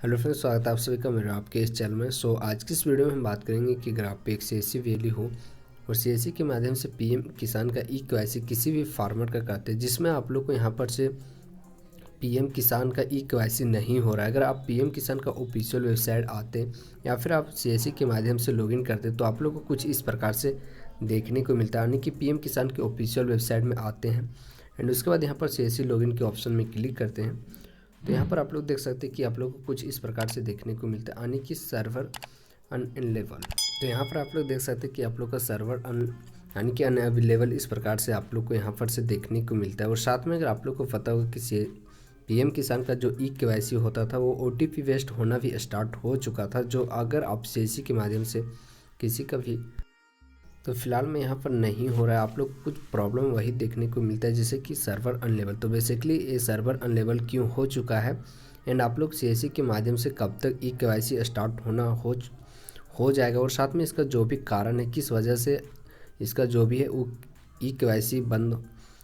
Hello friends, स्वागत है आप सभी का मेरा आपके इस चैनल में। आज की इस वीडियो में हम बात करेंगे कि अगर आप पे एक सीएससी वैल्यू हो और सीएससी के माध्यम से पीएम किसान का ई केवाईसी किसी भी फार्मर का करते हैं जिसमें आप लोग को यहाँ पर से पीएम किसान का ई केवाईसी नहीं हो रहा है। अगर आप पीएम किसान का ऑफिशियल वेबसाइट आते या फिर आप सीएससी के माध्यम से लॉगिन करते तो आप लोग को कुछ इस प्रकार से देखने को मिलता है, यानी कि पीएम किसान के ऑफिशियल वेबसाइट में आते हैं एंड उसके बाद यहाँ पर सीएससी लॉगिन के ऑप्शन में क्लिक करते हैं तो यहाँ पर आप लोग देख सकते हैं कि आप लोग को कुछ इस प्रकार से देखने को मिलता है, यानी कि सर्वर अनअवेलेबल। तो यहाँ पर आप लोग देख सकते हैं कि आप लोग का सर्वर यानी कि अनअवेलेबल इस प्रकार से आप लोग को यहाँ पर से देखने को मिलता है। और साथ में अगर आप लोग को पता होगा कि पीएम किसान का जो ई केवाईसी होता था वो ओटीपी वेस्ट होना भी स्टार्ट हो चुका था, जो अगर आप सीएससी के माध्यम से किसी का भी तो फिलहाल में यहाँ पर नहीं हो रहा है। आप लोग कुछ प्रॉब्लम वही देखने को मिलता है जैसे कि सर्वर अनलेबल। तो बेसिकली ये सर्वर अनलेबल क्यों हो चुका है एंड आप लोग सीएससी के माध्यम से कब तक ई केवाईसी स्टार्ट होना हो जाएगा, और साथ में इसका जो भी कारण है किस वजह से इसका जो भी है वो ई केवाईसी बंद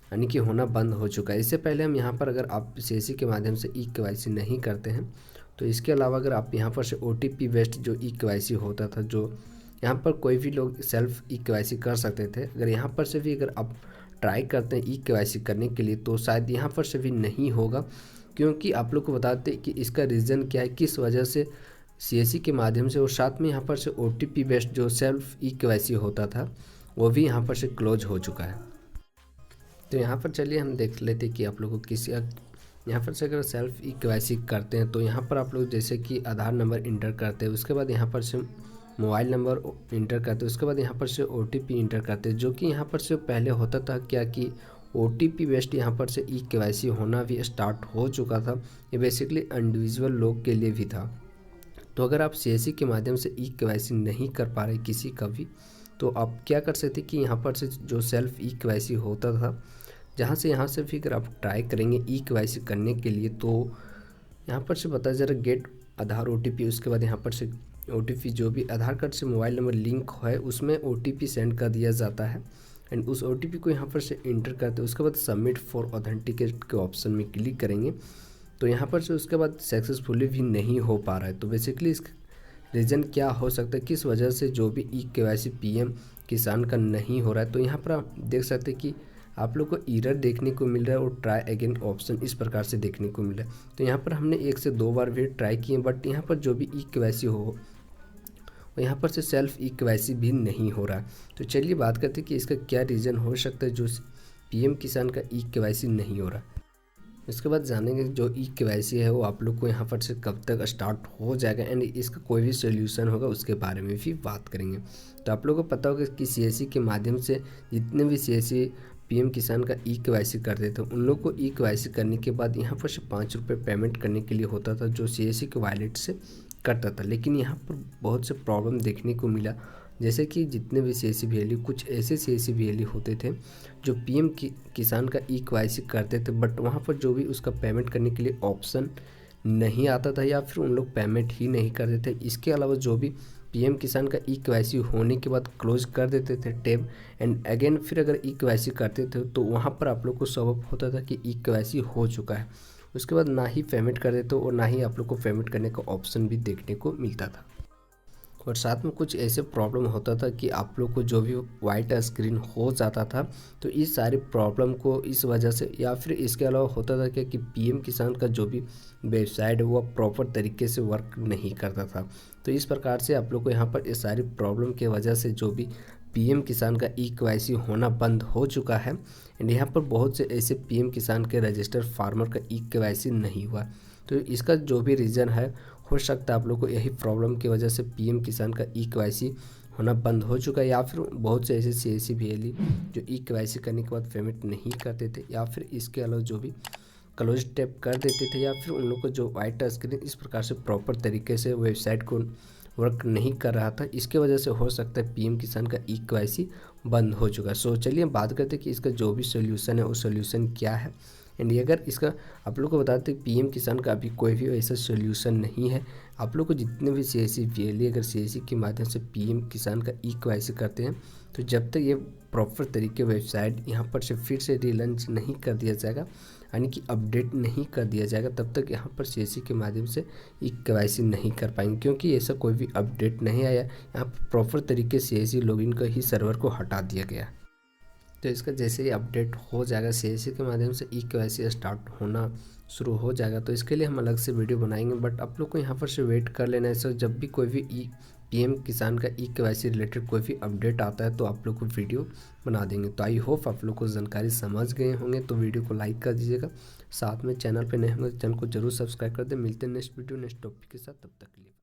यानी कि होना बंद हो चुका है। इससे पहले हम यहाँ पर अगर आप सीएससी के माध्यम से ई केवाईसी नहीं करते हैं तो इसके अलावा अगर आप यहाँ पर से ओटीपी बेस्ड जो ई केवाईसी होता था, जो यहाँ पर कोई भी लोग सेल्फ ई केवाईसी कर सकते थे, अगर यहाँ पर से भी अगर आप ट्राई करते हैं ई केवाईसी करने के लिए तो शायद यहाँ पर से भी नहीं होगा, क्योंकि आप लोग को बताते कि इसका रीज़न क्या है, किस वजह से सीएससी के माध्यम से और साथ में यहाँ पर से ओटीपी बेस्ड जो सेल्फ ई केवाईसी होता था वो भी यहाँ पर से क्लोज हो चुका है। तो यहाँ पर चलिए हम देख लेते कि आप लोग को किसी यहाँ पर से अगर सेल्फ ई केवाईसी करते हैं तो यहाँ पर आप लोग जैसे कि आधार नंबर इंटर करते हैं, उसके बाद यहाँ पर से मोबाइल नंबर इंटर करते हैं, उसके बाद यहाँ पर से ओटीपी इंटर करते हैं, जो कि यहाँ पर से पहले होता था क्या कि ओटीपी बेस्ड यहाँ पर से ई केवाईसी होना भी स्टार्ट हो चुका था। ये बेसिकली इंडिविजुअल लोग के लिए भी था। तो अगर आप सीएससी के माध्यम से ई केवाईसी नहीं कर पा रहे किसी का भी, तो आप क्या कर सकते कि यहाँ पर से जो सेल्फ ई केवाईसी होता था यहाँ से भी अगर आप ट्राई करेंगे ई केवाईसी करने के लिए तो यहाँ पर से बता जरा गेट आधार ओटीपी, उसके बाद यहाँ पर से ओटीपी जो भी आधार कार्ड से मोबाइल नंबर लिंक है उसमें ओटीपी सेंड कर दिया जाता है एंड उस ओटीपी को यहाँ पर से इंटर करते हैं। उसके बाद सबमिट फॉर ऑथेंटिकेट के ऑप्शन में क्लिक करेंगे तो यहाँ पर से उसके बाद सक्सेसफुली भी नहीं हो पा रहा है। तो बेसिकली इसका रीज़न क्या हो सकता है, किस वजह से जो भी ई केवाईसी पीएम किसान का नहीं हो रहा है। तो यहाँ पर आप देख सकते हैं कि आप लोग को एरर देखने को मिल रहा है और ट्राई अगेन ऑप्शन इस प्रकार से देखने को मिल रहा है। तो यहाँ पर हमने 1 से 2 बार भी ट्राई किए, बट यहाँ पर जो भी ई केवाईसी हो और यहाँ पर से सेल्फ ई केवाईसी भी नहीं हो रहा है। तो चलिए बात करते हैं कि इसका क्या रीज़न हो सकता है जो पीएम किसान का ई केवाईसी नहीं हो रहा। इसके बाद जानेंगे जो ई केवाईसी है वो आप लोग को यहाँ पर से कब तक स्टार्ट हो जाएगा एंड इसका कोई भी सोल्यूशन होगा उसके बारे में भी बात करेंगे। तो आप लोगों को पता होगा कि सीएससी के माध्यम से जितने भी सीएससी पीएम किसान का ई केवाईसी करते थे उन लोग को ई केवाईसी करने के बाद यहाँ पर से 5 रुपये पेमेंट करने के लिए होता था जो सीएससी के वॉलेट से करता था। लेकिन यहाँ पर बहुत से प्रॉब्लम देखने को मिला, जैसे कि जितने भी सीएससी वैल्यू कुछ ऐसे सीएससी वैल्यू होते थे जो पीएम किसान का ई केवाईसी करते थे, बट वहाँ पर जो भी उसका पेमेंट करने के लिए ऑप्शन नहीं आता था या फिर उन लोग पेमेंट ही नहीं करते थे। इसके अलावा जो भी पीएम किसान का ई केवाईसी होने के बाद क्लोज कर देते थे टैब एंड अगेन फिर अगर ई केवाईसी करते थे तो वहाँ पर आप लोग को शो अप होता था कि ई केवाईसी हो चुका है। उसके बाद ना ही पेमेंट कर देते और ना ही आप लोग को पेमेंट करने का ऑप्शन भी देखने को मिलता था। और साथ में कुछ ऐसे प्रॉब्लम होता था कि आप लोग को जो भी वाइट स्क्रीन हो जाता था, तो इस सारी प्रॉब्लम को इस वजह से या फिर इसके अलावा होता था क्या कि पीएम किसान का जो भी वेबसाइट है वो प्रॉपर तरीके से वर्क नहीं करता था। तो इस प्रकार से आप लोग को यहाँ पर इस सारी प्रॉब्लम के वजह से जो भी पीएम किसान का ई केवाईसी होना बंद हो चुका है एंड यहाँ पर बहुत से ऐसे पीएम किसान के रजिस्टर्ड फार्मर का ई केवाईसी नहीं हुआ। तो इसका जो भी रीज़न है हो सकता है आप लोग को यही प्रॉब्लम की वजह से पीएम किसान का ई केवाईसी होना बंद हो चुका है, या फिर बहुत से ऐसे सीएससी वैल्यू जो ई केवाईसी करने के बाद पेमेंट नहीं करते थे या फिर इसके अलावा जो भी क्लोज टैप कर देते थे या फिर उन लोग को जो वाइट स्क्रीन इस प्रकार से प्रॉपर तरीके से वेबसाइट को वर्क नहीं कर रहा था, इसके वजह से हो सकता है पीएम किसान का ई केवाईसी बंद हो चुका है। सो चलिए बात करते हैं कि इसका जो भी सोल्यूशन है वो सोल्यूशन क्या है एंड अगर इसका आप लोग को बताते हैं पीएम किसान का अभी कोई भी ऐसा सोल्यूशन नहीं है। आप लोग को जितने भी सीएससी वैल्यू अगर सीएससी के माध्यम से पीएम किसान का ई केवाईसी करते हैं तो जब तक ये प्रॉपर तरीके वेबसाइट यहाँ पर से फिर से रिलॉन्च नहीं कर दिया जाएगा यानी कि अपडेट नहीं कर दिया जाएगा तब तक यहाँ पर सीएससी के माध्यम से ई केवाईसी नहीं कर पाएंगे, क्योंकि ऐसा कोई भी अपडेट नहीं आया। यहाँ पर प्रॉपर तरीके से सीएससी लॉगिन का ही सर्वर को हटा दिया गया। तो इसका जैसे ही अपडेट हो जाएगा, सीएससी के माध्यम से ई केवाईसी स्टार्ट होना शुरू हो जाएगा, तो इसके लिए हम अलग से वीडियो बनाएंगे। बट आप लोग को यहाँ पर से वेट कर लेना है। सर जब भी कोई भी पीएम किसान का ई केवाईसी रिलेटेड कोई भी अपडेट आता है तो आप लोग को वीडियो बना देंगे। तो आई होप आप लोग को जानकारी समझ गए होंगे। तो वीडियो को लाइक कर दीजिएगा, साथ में चैनल पे नए होंगे तो चैनल को जरूर सब्सक्राइब कर दें। मिलते हैं नेक्स्ट वीडियो नेक्स्ट टॉपिक के साथ, तब तक के लिए।